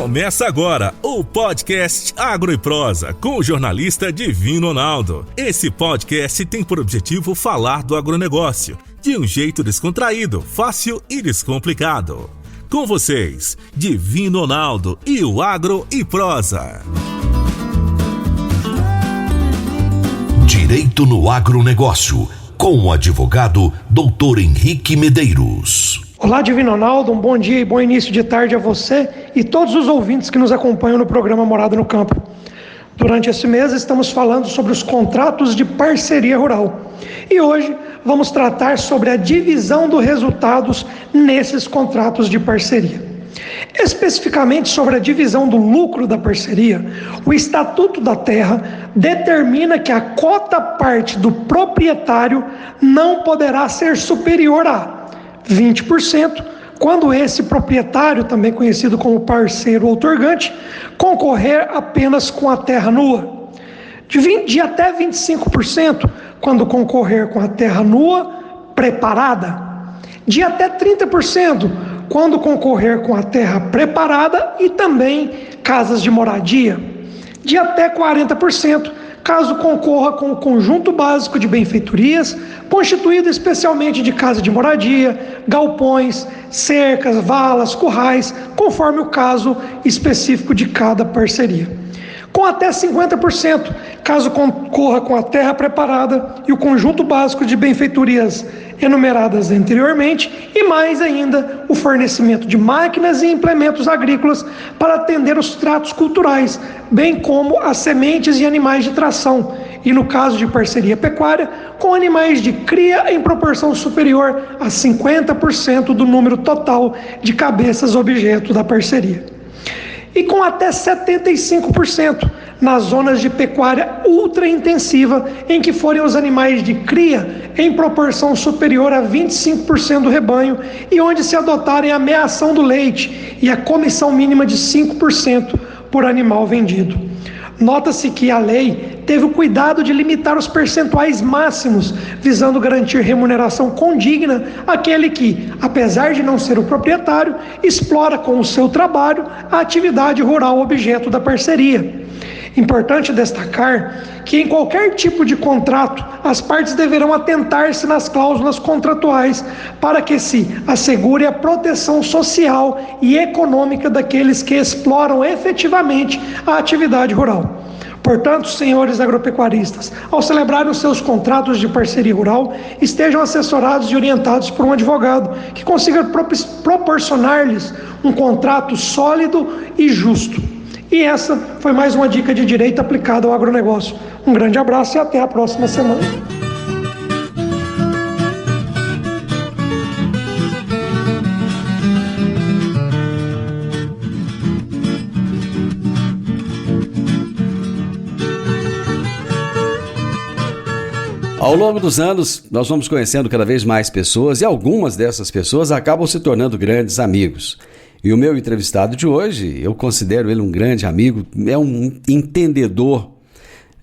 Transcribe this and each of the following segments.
Começa agora o podcast Agro e Prosa com o jornalista Divino Ronaldo. Esse podcast tem por objetivo falar do agronegócio de um jeito descontraído, fácil e descomplicado. Com vocês, Divino Ronaldo e o Agro e Prosa. Direito no agronegócio, com o advogado Dr. Henrique Medeiros. Olá, Divino Ronaldo, um bom dia e bom início de tarde a você e todos os ouvintes que nos acompanham no programa Morada no Campo. Durante esse mês estamos falando sobre os contratos de parceria rural e hoje vamos tratar sobre a divisão dos resultados nesses contratos de parceria. Especificamente sobre a divisão do lucro da parceria, o Estatuto da Terra determina que a cota parte do proprietário não poderá ser superior a 20%, quando esse proprietário, também conhecido como parceiro outorgante, concorrer apenas com a terra nua. De até 25%, quando concorrer com a terra nua preparada. De até 30%, quando concorrer com a terra preparada e também casas de moradia. De até 40%, caso concorra com o conjunto básico de benfeitorias, constituído especialmente de casa de moradia, galpões, cercas, valas, currais, conforme o caso específico de cada parceria. Com até 50%, caso concorra com a terra preparada e o conjunto básico de benfeitorias enumeradas anteriormente, e mais ainda o fornecimento de máquinas e implementos agrícolas para atender os tratos culturais, bem como as sementes e animais de tração, e no caso de parceria pecuária, com animais de cria em proporção superior a 50% do número total de cabeças objeto da parceria. E com até 75% nas zonas de pecuária ultra intensiva, em que forem os animais de cria em proporção superior a 25% do rebanho e onde se adotarem a meação do leite e a comissão mínima de 5% por animal vendido. Nota-se que a lei teve o cuidado de limitar os percentuais máximos, visando garantir remuneração condigna àquele que, apesar de não ser o proprietário, explora com o seu trabalho a atividade rural objeto da parceria. Importante destacar que em qualquer tipo de contrato, as partes deverão atentar-se nas cláusulas contratuais para que se assegure a proteção social e econômica daqueles que exploram efetivamente a atividade rural. Portanto, senhores agropecuaristas, ao celebrarem os seus contratos de parceria rural, estejam assessorados e orientados por um advogado que consiga proporcionar-lhes um contrato sólido e justo. E essa foi mais uma dica de direito aplicada ao agronegócio. Um grande abraço e até a próxima semana. Ao longo dos anos, nós vamos conhecendo cada vez mais pessoas e algumas dessas pessoas acabam se tornando grandes amigos. E o meu entrevistado de hoje, eu considero ele um grande amigo, é um entendedor,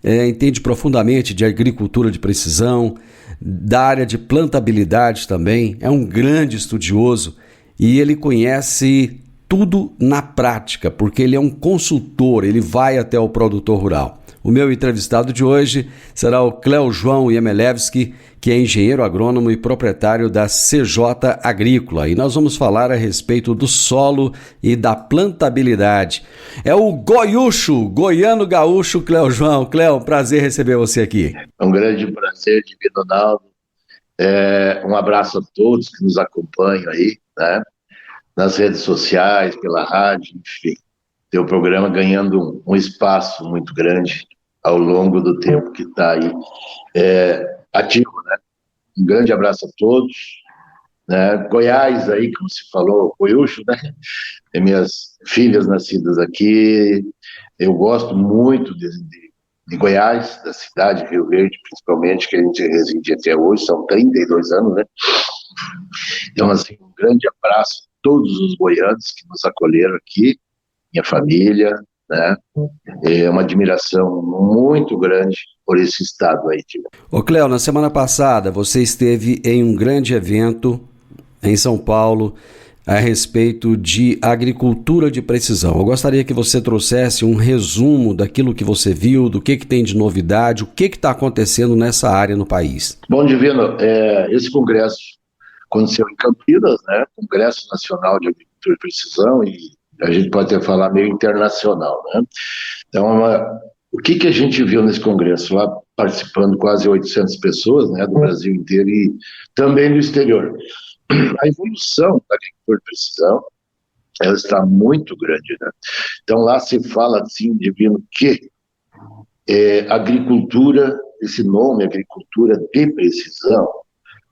entende profundamente de agricultura de precisão, da área de plantabilidade também, é um grande estudioso e ele conhece tudo na prática, porque ele é um consultor, ele vai até o produtor rural. O meu entrevistado de hoje será o Cleo João Yemelevski, que é engenheiro agrônomo e proprietário da CJ Agrícola. E nós vamos falar a respeito do solo e da plantabilidade. É o goiúcho, goiano gaúcho, Cleo João. Cleo, prazer receber você aqui. É um grande prazer, Divino Ronaldo. Um abraço a todos que nos acompanham aí, né? Nas redes sociais, pela rádio, enfim. Tem o programa ganhando um espaço muito grande ao longo do tempo que está aí ativo, né? Um grande abraço a todos, né? Goiás aí, como se falou, Goiúcho, né? Tem minhas filhas nascidas aqui, eu gosto muito de Goiás, da cidade de Rio Verde, principalmente, que a gente reside até hoje, são 32 anos, né? Então, assim, um grande abraço a todos os goianos que nos acolheram aqui, minha família, né? É uma admiração muito grande por esse estado aí. Ô Cleo, na semana passada você esteve em um grande evento em São Paulo, a respeito de agricultura de precisão. Eu gostaria que você trouxesse um resumo daquilo que você viu, do que tem de novidade, o que está acontecendo nessa área no país. Bom, Divino, esse congresso aconteceu em Campinas, né? Congresso Nacional de Agricultura de Precisão, e a gente pode até falar meio internacional, né? Então, o que a gente viu nesse congresso? Lá participando quase 800 pessoas, né, do Brasil inteiro e também do exterior. A evolução da agricultura de precisão, ela está muito grande, né? Então lá se fala assim, Divino, que agricultura, esse nome, agricultura de precisão,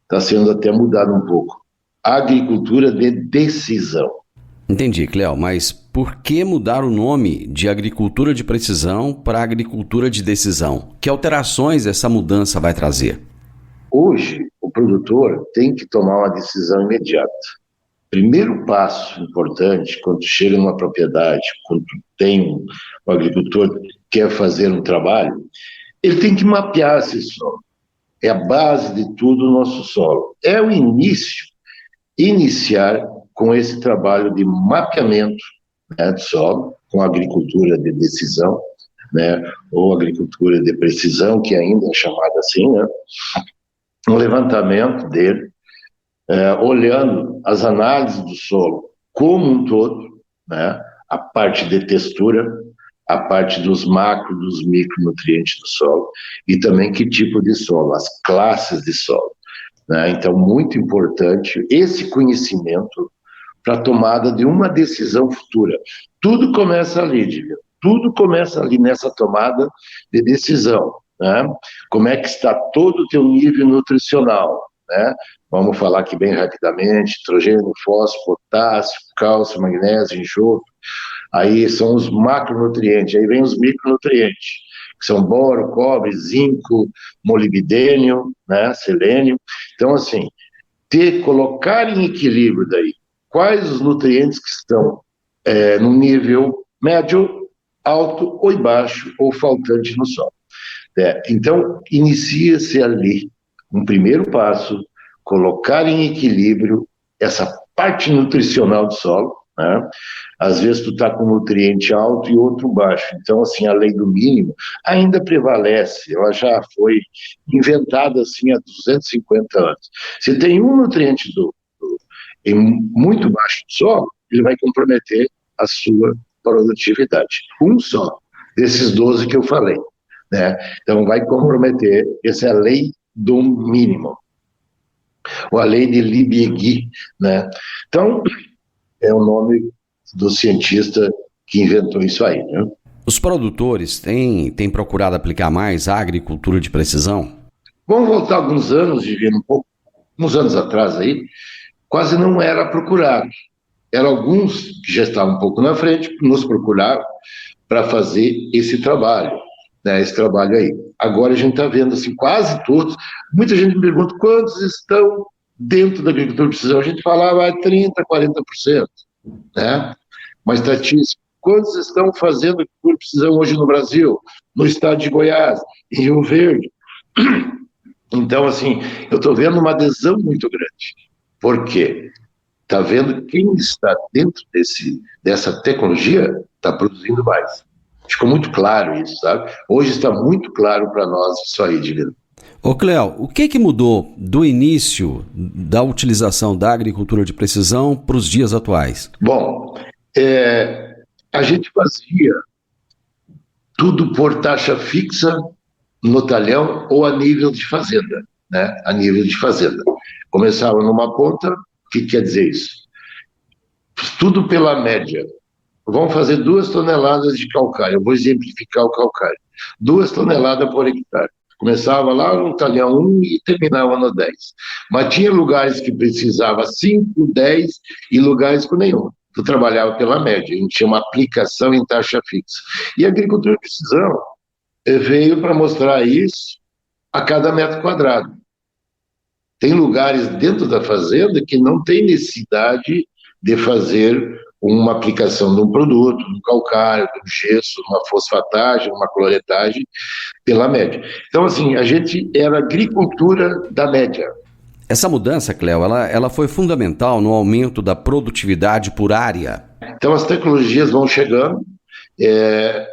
está sendo até mudado um pouco. Agricultura de decisão. Entendi, Cléo, mas por que mudar o nome de agricultura de precisão para agricultura de decisão? Que alterações essa mudança vai trazer? Hoje, o produtor tem que tomar uma decisão imediata. Primeiro passo importante, quando chega numa propriedade, quando tem um agricultor que quer fazer um trabalho, ele tem que mapear esse solo. É a base de tudo o nosso solo. É o iniciar com esse trabalho de mapeamento, né, do solo, com a agricultura de decisão, né, ou agricultura de precisão, que ainda é chamada assim, né? Um levantamento dele, olhando as análises do solo como um todo, né, a parte de textura, a parte dos macro, dos micronutrientes do solo, e também que tipo de solo, as classes de solo, né? Então, muito importante esse conhecimento para a tomada de uma decisão futura. Tudo começa ali, Divino. Tudo começa ali nessa tomada de decisão, né? Como é que está todo o teu nível nutricional, né? Vamos falar aqui bem rapidamente: nitrogênio, fósforo, potássio, cálcio, magnésio, enxofre. Aí são os macronutrientes, aí vem os micronutrientes, que são boro, cobre, zinco, molibdênio, né? Selênio. Então, assim, colocar em equilíbrio daí quais os nutrientes que estão no nível médio, alto ou baixo, ou faltante no solo. Então, inicia-se ali um primeiro passo, colocar em equilíbrio essa parte nutricional do solo, né? Às vezes tu está com um nutriente alto e outro baixo, então assim, a lei do mínimo ainda prevalece, ela já foi inventada assim há 250 anos. Se tem um nutriente em muito baixo do solo, ele vai comprometer a sua produtividade. Um só, desses 12 que eu falei, né? Então vai comprometer, essa é a lei do mínimo, ou a lei de Lebesgue, né? Então, é o nome do cientista que inventou isso aí, né? Os produtores têm procurado aplicar mais a agricultura de precisão? Vamos voltar alguns anos, Divino, uns anos atrás aí, quase não era procurado. Eram alguns que já estavam um pouco na frente, nos procuraram para fazer esse trabalho, né, esse trabalho aí. Agora a gente está vendo assim, quase todos. Muita gente me pergunta quantos estão dentro da agricultura de precisão. A gente falava 30%, 40%, né? Uma estatística. Quantos estão fazendo agricultura de precisão hoje no Brasil? No estado de Goiás, em Rio Verde. Então, assim, eu estou vendo uma adesão muito grande. Por quê? Está vendo quem está dentro dessa tecnologia está produzindo mais. Ficou muito claro isso, sabe? Hoje está muito claro para nós isso aí, Divino. Ô Cléo, o que mudou do início da utilização da agricultura de precisão para os dias atuais? Bom, a gente fazia tudo por taxa fixa no talhão ou a nível de fazenda, né? A nível de fazenda. Começava numa ponta, o que quer dizer isso? Tudo pela média. Vamos fazer 2 toneladas de calcário, eu vou exemplificar o calcário. 2 toneladas por hectare. Começava lá no talhão 1 e terminava no 10. Mas tinha lugares que precisava 5, 10 e lugares com nenhum. Tu trabalhava pela média, a gente chama aplicação em taxa fixa. E a agricultura de precisão veio para mostrar isso a cada metro quadrado. Tem lugares dentro da fazenda que não tem necessidade de fazer uma aplicação de um produto, um calcário, um gesso, uma fosfatagem, uma cloretagem, pela média. Então, assim, a gente era agricultura da média. Essa mudança, Cléo, ela foi fundamental no aumento da produtividade por área. Então as tecnologias vão chegando,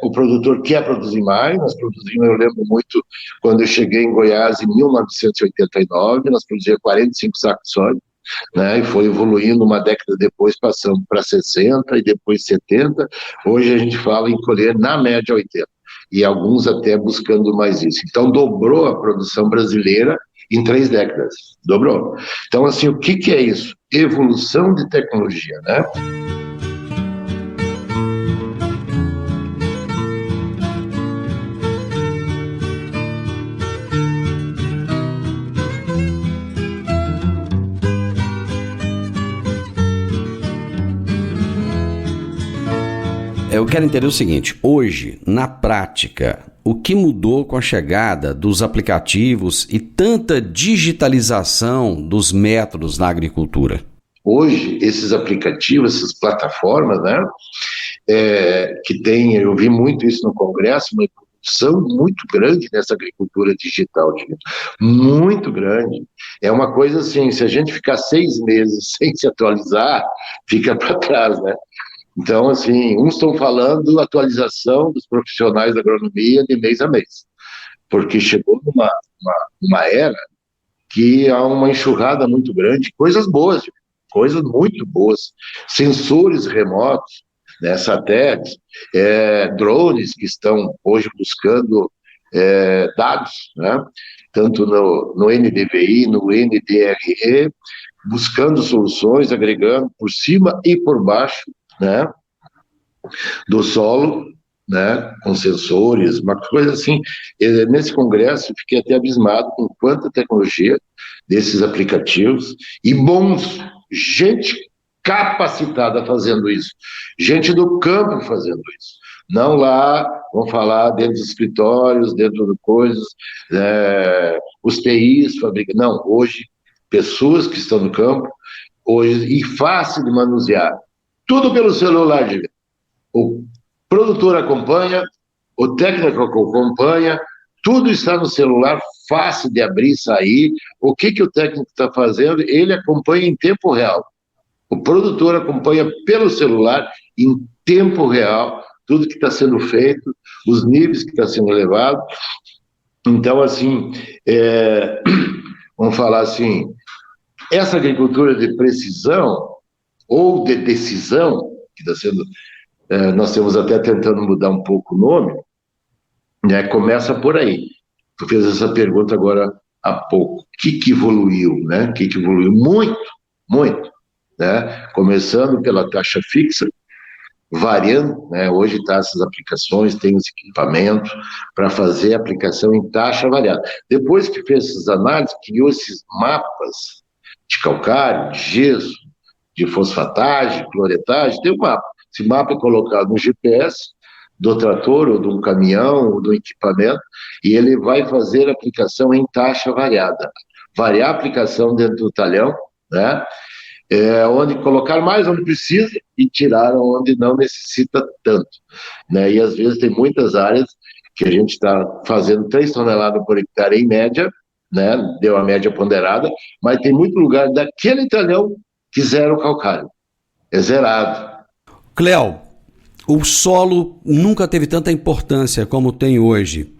o produtor quer produzir mais. Nós produzimos, eu lembro muito, quando eu cheguei em Goiás em 1989, nós produzíamos 45 sacos de soja, né, e foi evoluindo uma década depois, passando para 60 e depois 70, hoje a gente fala em colher na média 80, e alguns até buscando mais isso. Então dobrou a produção brasileira em 3 décadas, dobrou. Então assim, o que é isso? Evolução de tecnologia, né? Eu quero entender o seguinte, hoje, na prática, o que mudou com a chegada dos aplicativos e tanta digitalização dos métodos na agricultura? Hoje, esses aplicativos, essas plataformas, né, que tem, eu vi muito isso no Congresso, uma evolução muito grande nessa agricultura digital, muito grande. É uma coisa assim, se a gente ficar 6 meses sem se atualizar, fica para trás, né? Então, assim, uns estão falando atualização dos profissionais da agronomia de mês a mês, porque chegou numa era que há uma enxurrada muito grande, coisas boas, coisas muito boas, sensores remotos, né, satélites, drones que estão hoje buscando dados, né, tanto no NDVI, no NDRE, buscando soluções, agregando por cima e por baixo, né, do solo, né, com sensores, uma coisa assim. Nesse congresso eu fiquei até abismado com quanta tecnologia desses aplicativos e bons, gente capacitada fazendo isso, gente do campo fazendo isso, não lá, vamos falar dentro dos escritórios, dentro de coisas, os TIs, não, hoje, pessoas que estão no campo, hoje, e fácil de manusear, tudo pelo celular, o produtor acompanha, o técnico acompanha, tudo está no celular, fácil de abrir e sair. O que o técnico está fazendo? Ele acompanha em tempo real. O produtor acompanha pelo celular, em tempo real, tudo que está sendo feito, os níveis que está sendo levado. Então, assim, vamos falar assim, essa agricultura de precisão, ou de decisão, que está sendo, nós estamos até tentando mudar um pouco o nome, né, começa por aí. Tu fez essa pergunta agora há pouco. O que evoluiu, né? O que evoluiu? Muito, muito, né? Começando pela taxa fixa, variando, né? Hoje está essas aplicações, tem os equipamentos para fazer a aplicação em taxa variada. Depois que fez essas análises, criou esses mapas de calcário, de gesso, de fosfatagem, cloretagem, tem um mapa. Esse mapa é colocado no GPS do trator, ou de um caminhão, ou do equipamento, e ele vai fazer a aplicação em taxa variada. Variar a aplicação dentro do talhão, né? Onde colocar mais onde precisa e tirar onde não necessita tanto, né? E às vezes tem muitas áreas que a gente está fazendo 3 toneladas por hectare em média, né? Deu a média ponderada, mas tem muito lugar daquele talhão que zero calcário, é zerado. Cléo, o solo nunca teve tanta importância como tem hoje.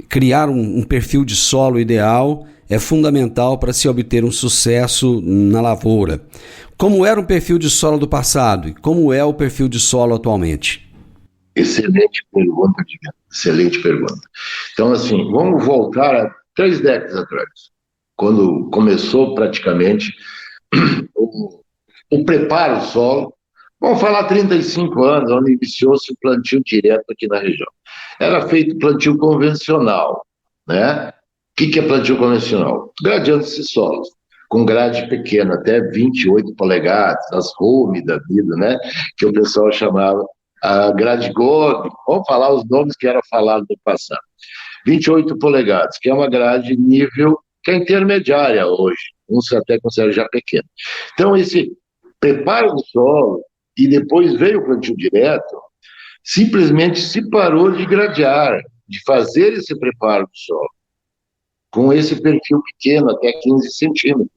Criar um perfil de solo ideal é fundamental para se obter um sucesso na lavoura. Como era o perfil de solo do passado e como é o perfil de solo atualmente? Excelente pergunta, Guilherme. Excelente pergunta. Então, assim, vamos voltar a 3 décadas atrás, quando começou praticamente o preparo do solo. Vamos falar 35 anos, onde iniciou-se o plantio direto aqui na região. Era feito plantio convencional, né? O que é plantio convencional? Gradeando-se solos, com grade pequena, até 28 polegadas, as home da vida, né? Que o pessoal chamava a grade Gobi. Vamos falar os nomes que eram falados no passado. 28 polegadas, que é uma grade nível que é intermediária hoje, uns até consideram já pequena. Então, esse preparo do solo, e depois veio o plantio direto, simplesmente se parou de gradear, de fazer esse preparo do solo, com esse perfil pequeno, até 15 centímetros.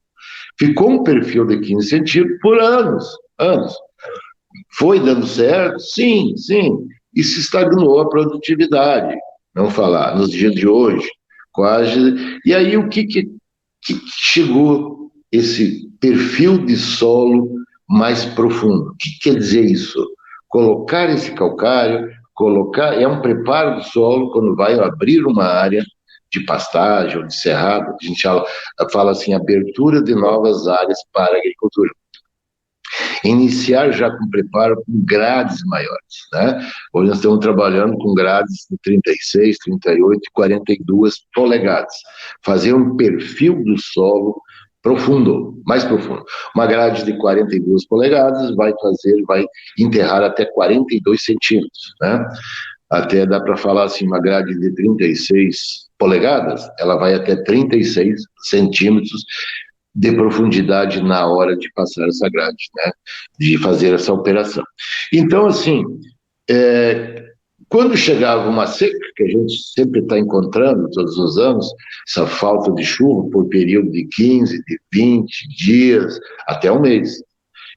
ficou um perfil de 15 centímetros por anos. Foi dando certo? Sim, e se estagnou a produtividade, vamos falar, nos dias de hoje, quase. E aí o que chegou esse perfil de solo mais profundo? O que quer dizer isso? Colocar esse calcário, é um preparo do solo quando vai abrir uma área de pastagem ou de cerrado, a gente fala assim, abertura de novas áreas para a agricultura. Iniciar já com preparo com grades maiores, né? Hoje nós estamos trabalhando com grades de 36, 38 e 42 polegadas. Fazer um perfil do solo profundo, mais profundo. Uma grade de 42 polegadas vai enterrar até 42 centímetros, né? Até dá para falar assim, uma grade de 36 polegadas, ela vai até 36 centímetros de profundidade na hora de passar essa grade, né? De fazer essa operação. Então, assim, quando chegava uma seca, que a gente sempre está encontrando todos os anos, essa falta de chuva por período de 15, de 20 dias, até um mês.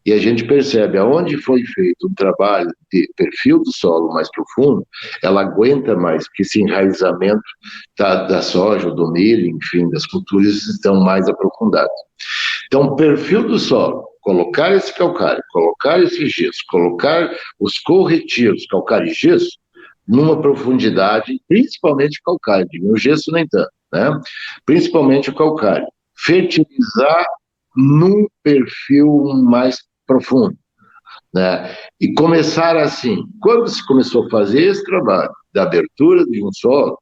E a gente percebe, aonde foi feito um trabalho de perfil do solo mais profundo, ela aguenta mais, porque esse enraizamento da soja, do milho, enfim, das culturas estão mais aprofundados. Então, perfil do solo, colocar esse calcário, colocar esse gesso, colocar os corretivos, calcário e gesso, numa profundidade, principalmente o calcário, o gesso nem tanto, né? Principalmente o calcário. Fertilizar num perfil mais profundo, né? E começar assim, quando se começou a fazer esse trabalho da abertura de um solo,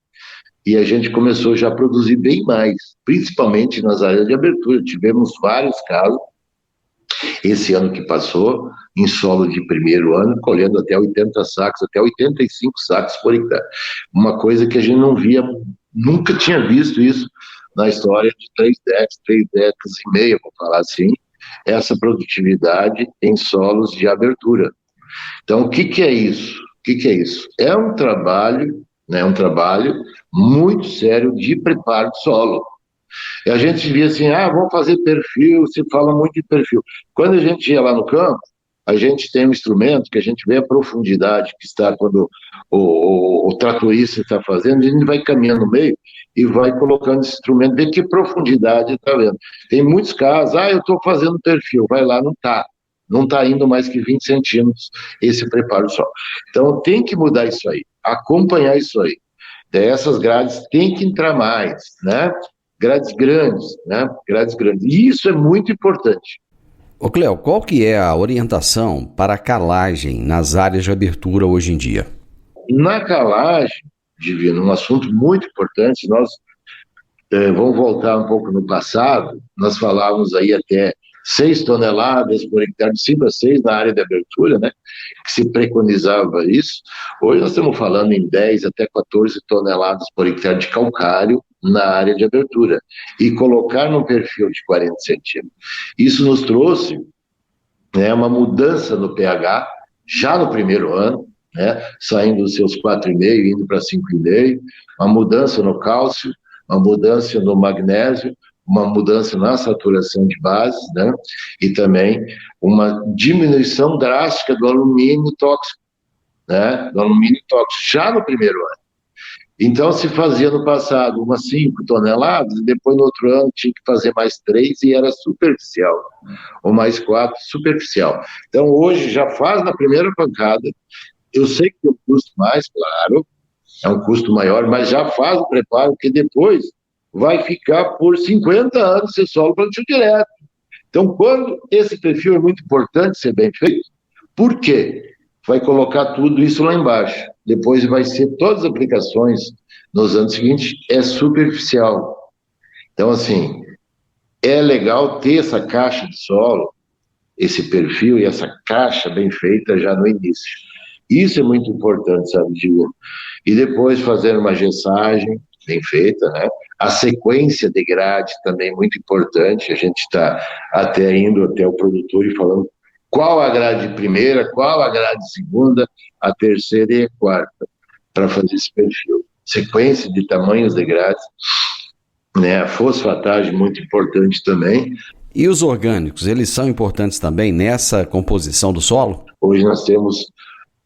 e a gente começou já a produzir bem mais, principalmente nas áreas de abertura, tivemos vários casos, esse ano que passou, em solo de primeiro ano, colhendo até 80 sacos, até 85 sacos por hectare, uma coisa que a gente não via, nunca tinha visto isso na história de 3 décadas e meia, vou falar assim, essa produtividade em solos de abertura. Então, o que é isso? É um trabalho, né, muito sério de preparo de solo. E a gente via assim, vamos fazer perfil, se fala muito de perfil. Quando a gente ia lá no campo, a gente tem um instrumento que a gente vê a profundidade que está quando o tratorista está fazendo, a gente vai caminhando no meio e vai colocando esse instrumento, ver que profundidade está vendo. Tem muitos casos, eu estou fazendo perfil, vai lá, não está indo mais que 20 centímetros esse preparo do solo. Então tem que mudar isso aí, acompanhar isso aí. Essas grades tem que entrar mais, né? Grades grandes, né? Grades grandes. E isso é muito importante. Ô Cléo, qual que é a orientação para a calagem nas áreas de abertura hoje em dia? Na calagem, Divino, um assunto muito importante, nós vamos voltar um pouco no passado, nós falávamos aí até 6 toneladas por hectare, de 5 a 6 na área de abertura, né, que se preconizava isso. Hoje nós estamos falando em 10 até 14 toneladas por hectare de calcário na área de abertura, e colocar num perfil de 40 centímetros. Isso nos trouxe, né, uma mudança no pH, já no primeiro ano, né, saindo dos seus 4,5, indo para 5,5, uma mudança no cálcio, uma mudança no magnésio, uma mudança na saturação de bases, né, e também uma diminuição drástica do alumínio tóxico, né, já no primeiro ano. Então, se fazia no passado umas 5 toneladas, e depois no outro ano tinha que fazer mais 3 e era superficial, ou mais 4, superficial. Então, hoje já faz na primeira pancada. Eu sei que tem um custo mais, claro, é um custo maior, mas já faz o preparo, que depois vai ficar por 50 anos esse solo plantio direto. Então, quando esse perfil é muito importante ser bem feito, por quê? Vai colocar tudo isso lá embaixo. Depois vai ser todas as aplicações nos anos seguintes, é superficial. Então, assim, é legal ter essa caixa de solo, esse perfil e essa caixa bem feita já no início. Isso é muito importante, sabe, Diego? E depois fazer uma gessagem bem feita, né? A sequência de grade também é muito importante. A gente está até indo até o produtor e falando qual a grade primeira, qual a grade segunda, a terceira e a quarta, para fazer esse perfil. Sequência de tamanhos de grades, né? A fosfatagem muito importante também. E os orgânicos, eles são importantes também nessa composição do solo? Hoje nós temos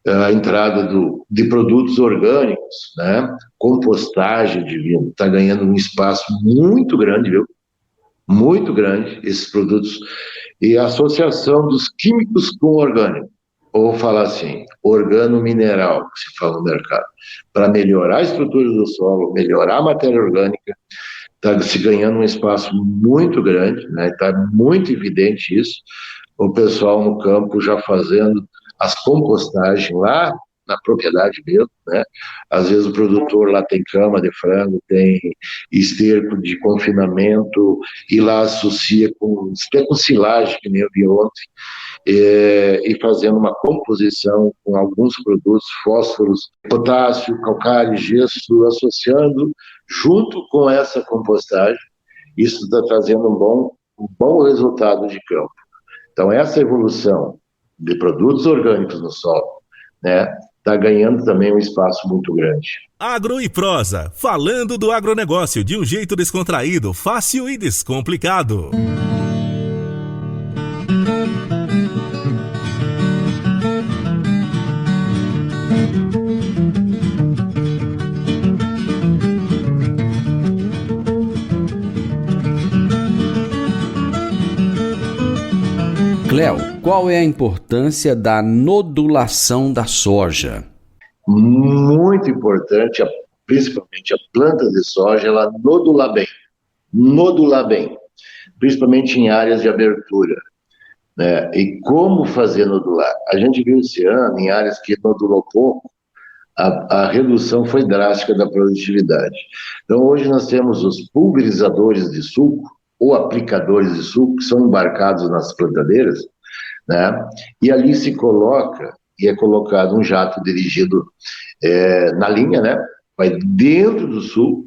a entrada de produtos orgânicos, né? Compostagem divina, está ganhando um espaço muito grande, viu? Muito grande, esses produtos. E a associação dos químicos com o orgânico, ou falar assim, organo-mineral, que se fala no mercado, para melhorar a estrutura do solo, melhorar a matéria orgânica, está se ganhando um espaço muito grande, né? Está muito evidente isso, o pessoal no campo já fazendo as compostagens lá na propriedade mesmo, né? Às vezes o produtor lá tem cama de frango, tem esterco de confinamento e lá associa até com silagem, que nem eu vi ontem, e fazendo uma composição com alguns produtos, fósforos, potássio, calcário, gesso, associando junto com essa compostagem. Isso está trazendo um bom resultado de campo. Então, essa evolução de produtos orgânicos no solo, né, está ganhando também um espaço muito grande. Agro e Prosa, falando do agronegócio de um jeito descontraído, fácil e descomplicado. Cléo, qual é a importância da nodulação da soja? Muito importante, principalmente a planta de soja, ela nodular bem, principalmente em áreas de abertura, né? E como fazer nodular? A gente viu esse ano, em áreas que nodulou pouco, a redução foi drástica da produtividade. Então, hoje nós temos os pulverizadores de suco, ou aplicadores de suco, que são embarcados nas plantadeiras, né? E ali se coloca, e é colocado um jato dirigido na linha, né? Vai dentro do suco,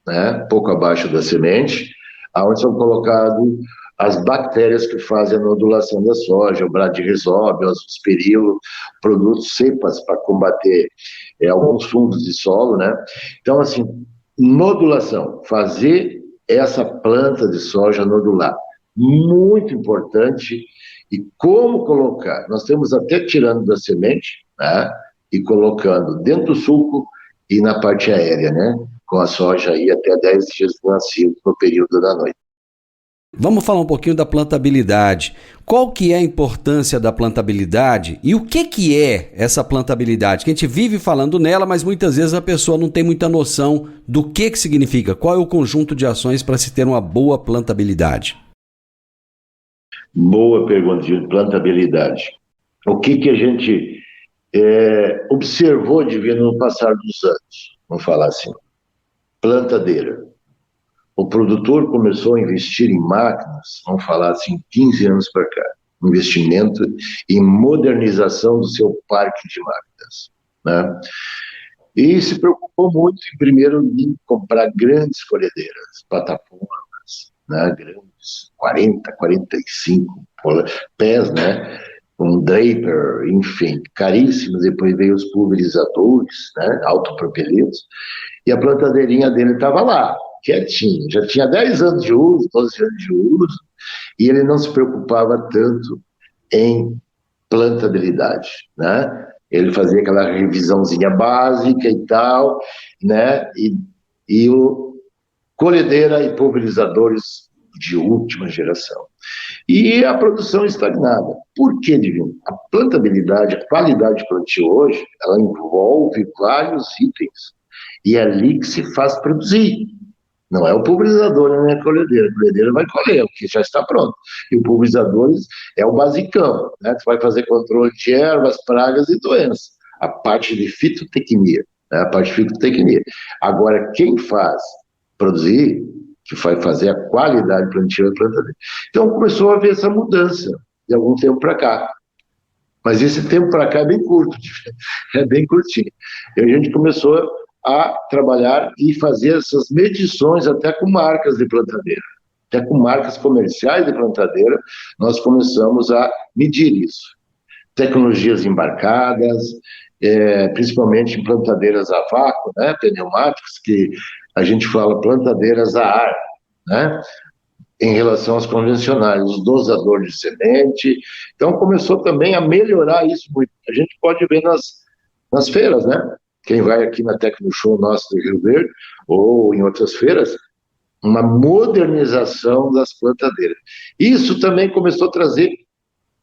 né? Pouco abaixo da semente, onde são colocadas as bactérias que fazem a nodulação da soja, o bradirrizóbio, o azospirilo, produtos cepas para combater alguns fungos de solo, né? Então, assim, nodulação, fazer essa planta de soja nodular, muito importante. E como colocar? Nós temos até tirando da semente, né? E colocando dentro do suco e na parte aérea, né? Com a soja aí até 10 dias de nascido no período da noite. Vamos falar um pouquinho da plantabilidade. Qual que é a importância da plantabilidade e o que é essa plantabilidade? Que a gente vive falando nela, mas muitas vezes a pessoa não tem muita noção do que significa. Qual é o conjunto de ações para se ter uma boa plantabilidade? Boa pergunta de plantabilidade. O que a gente observou de vir no passar dos anos? Vamos falar assim. Plantadeira. O produtor começou a investir em máquinas, vamos falar assim, 15 anos para cá, investimento em modernização do seu parque de máquinas, né? E se preocupou muito, em primeiro, em comprar grandes colhedeiras, plataformas, né? Grandes, 40, 45 pés, né? Com draper, enfim, caríssimos. Depois veio os pulverizadores, né? Autopropelidos, e a plantadeirinha dele estava lá, quietinho, já tinha 10 anos de uso, 12 anos de uso, e ele não se preocupava tanto em plantabilidade, né? Ele fazia aquela revisãozinha básica e tal, né? E o colhedeira e pulverizadores de última geração. E a produção estagnada. Por que, Divino? A plantabilidade, a qualidade de plantio hoje, ela envolve vários itens, e é ali que se faz produzir. Não é o pulverizador, nem a colhedeira. A colhedeira vai colher, o que já está pronto. E o pulverizador é o basicão, né? Você vai fazer controle de ervas, pragas e doenças. A parte de fitotecnia, né? A parte de fitotecnia. Agora, quem faz produzir, que vai fazer a qualidade plantio é plantadeira. Então, começou a haver essa mudança de algum tempo para cá. Mas esse tempo para cá é bem curto, é bem curtinho. E a gente começou a trabalhar e fazer essas medições até com marcas de plantadeira. Até com marcas comerciais de plantadeira, nós começamos a medir isso. Tecnologias embarcadas, principalmente em plantadeiras a vácuo, né, pneumáticas, que a gente fala plantadeiras a ar, né? em relação aos convencionais, os dosadores de semente. Então, começou também a melhorar isso muito. A gente pode ver nas feiras, né? Quem vai aqui na Tecnoshow nosso do Rio Verde, ou em outras feiras, uma modernização das plantadeiras. Isso também começou a trazer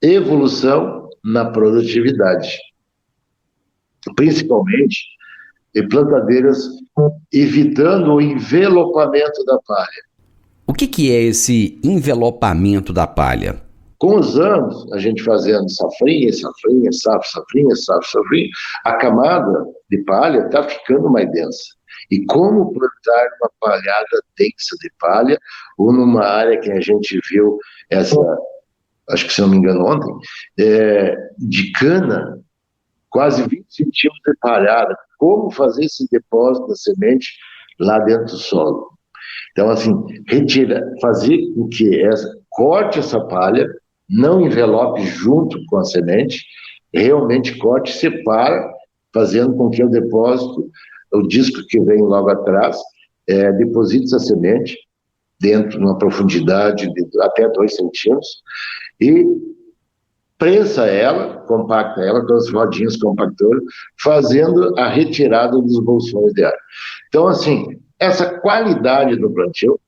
evolução na produtividade, principalmente em plantadeiras evitando o envelopamento da palha. O que é esse envelopamento da palha? Com os anos, a gente fazendo safrinha, safrinha, a camada de palha está ficando mais densa. E como plantar uma palhada densa de palha, ou numa área que a gente viu, acho que se não me engano ontem, de cana, quase 20 centímetros de palhada. Como fazer esse depósito da semente lá dentro do solo? Então, assim, fazer com que corte essa palha, não envelope junto com a semente, realmente corte, separa, fazendo com que o depósito, o disco que vem logo atrás, deposite essa semente dentro, numa profundidade de até 2 centímetros, e prensa ela, compacta ela, com as rodinhas compactoras, fazendo a retirada dos bolsões de ar. Então, assim, essa qualidade do plantio,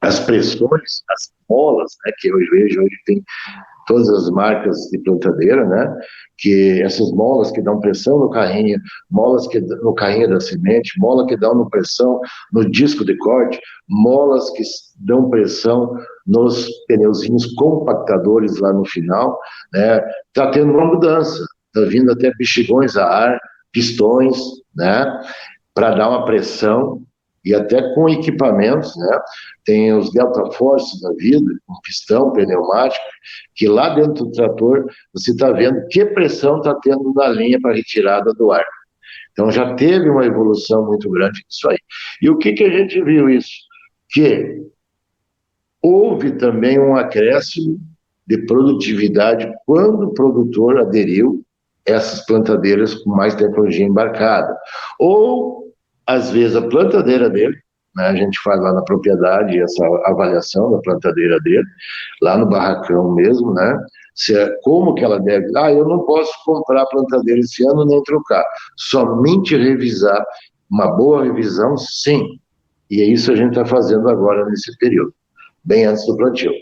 as pressões, as molas, né, que eu vejo hoje tem todas as marcas de plantadeira, né, que essas molas que dão pressão no carrinho, molas que no carrinho da semente, mola que dão pressão no disco de corte, molas que dão pressão nos pneuzinhos compactadores lá no final, né, tá tendo uma mudança, tá vindo até bexigões a ar, pistões, né, para dar uma pressão, e até com equipamentos, né? Tem os Delta Force da vida, com pistão pneumático, que lá dentro do trator você está vendo que pressão está tendo na linha para retirada do ar. Então já teve uma evolução muito grande disso aí. E o que a gente viu isso? Que houve também um acréscimo de produtividade quando o produtor aderiu a essas plantadeiras com mais tecnologia embarcada. Ou às vezes a plantadeira dele, né, a gente faz lá na propriedade essa avaliação da plantadeira dele, lá no barracão mesmo, né, como que ela deve, eu não posso comprar a plantadeira esse ano nem trocar, somente revisar, uma boa revisão, sim, e é isso que a gente está fazendo agora nesse período, bem antes do plantio.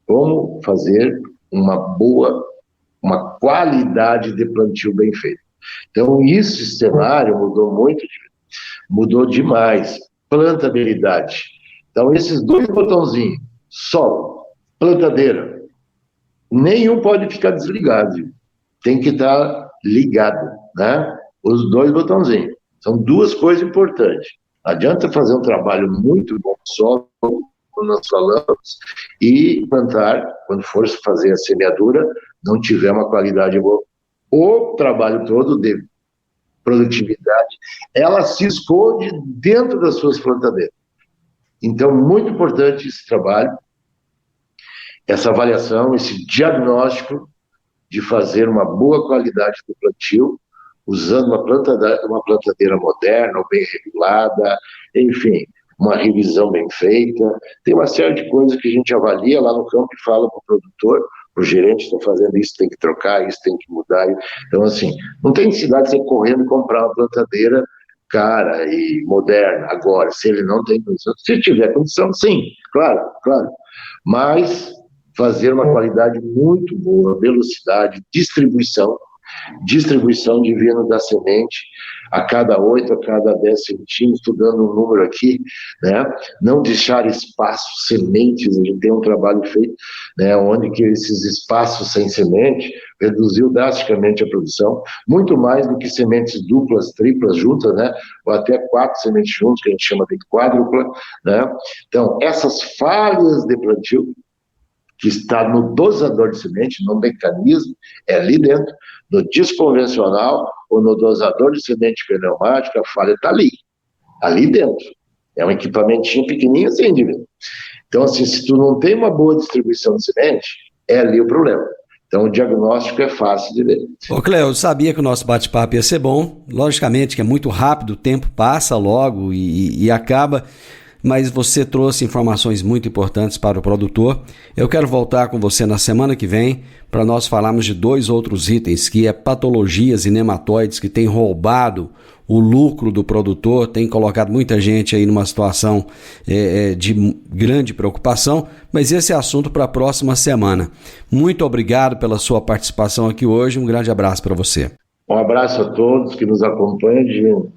Como fazer uma qualidade de plantio bem feito. Então, esse cenário mudou demais. Plantabilidade. Então, esses 2 botãozinhos, solo, plantadeira, nenhum pode ficar desligado. Tem que estar ligado, né? Os 2 botãozinhos. São 2 coisas importantes. Não adianta fazer um trabalho muito bom solo, como nós falamos, e plantar, quando for fazer a semeadura, não tiver uma qualidade boa. O trabalho todo de produtividade, ela se esconde dentro das suas plantadeiras. Então, muito importante esse trabalho, essa avaliação, esse diagnóstico de fazer uma boa qualidade do plantio, usando uma plantadeira moderna, ou bem regulada, enfim, uma revisão bem feita. Tem uma série de coisas que a gente avalia lá no campo e fala para o produtor, o gerente está fazendo isso, tem que trocar, isso tem que mudar. Então, assim, não tem necessidade de você correndo e comprar uma plantadeira cara e moderna agora, se ele não tem condição. Se tiver condição, sim, claro. Mas fazer uma qualidade muito boa, velocidade, distribuição divina da semente, a cada 8, a cada 10 centímetros, estou dando um número aqui, né? Não deixar espaços, sementes, a gente tem um trabalho feito, né, onde que esses espaços sem semente reduziu drasticamente a produção, muito mais do que sementes duplas, triplas juntas, né? Ou até 4 sementes juntas, que a gente chama de quádrupla, né? Então, essas falhas de plantio, que está no dosador de semente, no mecanismo, é ali dentro, no disco convencional ou no dosador de semente pneumática, a falha está ali dentro. É um equipamentinho pequenininho assim, indivíduo. Então, assim, se tu não tem uma boa distribuição de semente, é ali o problema. Então, o diagnóstico é fácil de ver. Ô, Cléo, eu sabia que o nosso bate-papo ia ser bom. Logicamente que é muito rápido, o tempo passa logo e acaba. mas você trouxe informações muito importantes para o produtor. Eu quero voltar com você na semana que vem para nós falarmos de 2 outros itens, que é patologias e nematóides que têm roubado o lucro do produtor, tem colocado muita gente aí numa situação de grande preocupação, mas esse é assunto para a próxima semana. Muito obrigado pela sua participação aqui hoje, um grande abraço para você. Um abraço a todos que nos acompanham, Gino,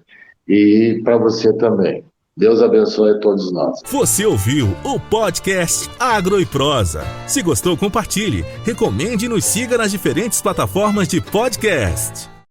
e para você também. Deus abençoe a todos nós. Você ouviu o podcast Agro e Prosa. Se gostou, compartilhe, recomende e nos siga nas diferentes plataformas de podcast.